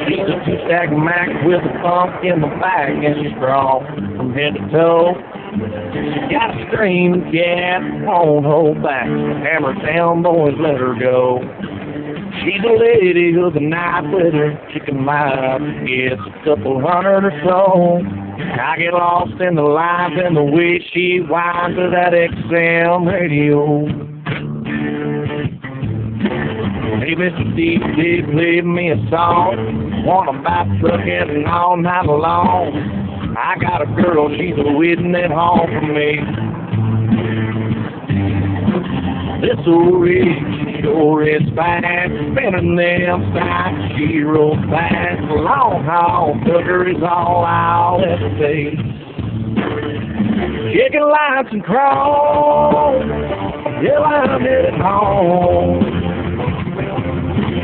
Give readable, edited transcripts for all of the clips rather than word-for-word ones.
She's a two-stack Mac with a pump in the back and she's strong from head to toe. She got a scream, yeah, won't hold back. Hammer down, boys, let her go. She's a lady with a knife with her chicken mouth. Gets a couple hundred or so. I get lost in the lines and the way she winds to that XM radio. Hey, Mr. DJ, play me a song. Wanna buy trucking all night long. I got a girl, she's waiting at home for me. This old rig sure is fast, spinning them sides, she rolls fast. Long haul trucker is all I'll ever say. Chicken lights and crawl, yeah, I'm headed home.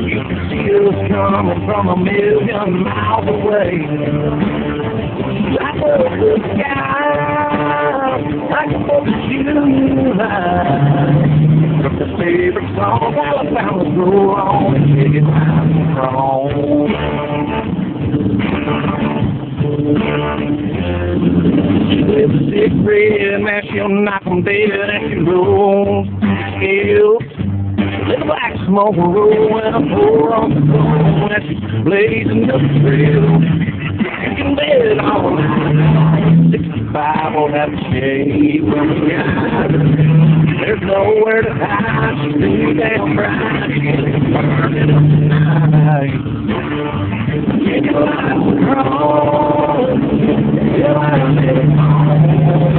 You can see us coming from a million miles away. Like up the sky, like a boat you high. The favorite song, Alabama's grow on and take it nice and strong. She lives a sick red, now she'll knock 'em dead and she rolls scales. Let the black smoke roll and a pour on the floor as she's blazing up the trail. You can bet all night, 65 won't have to shade when we got her. There's nowhere to hide, she's too damn bright, she's burning up tonight. Chicken lights are on, till I'm headed home.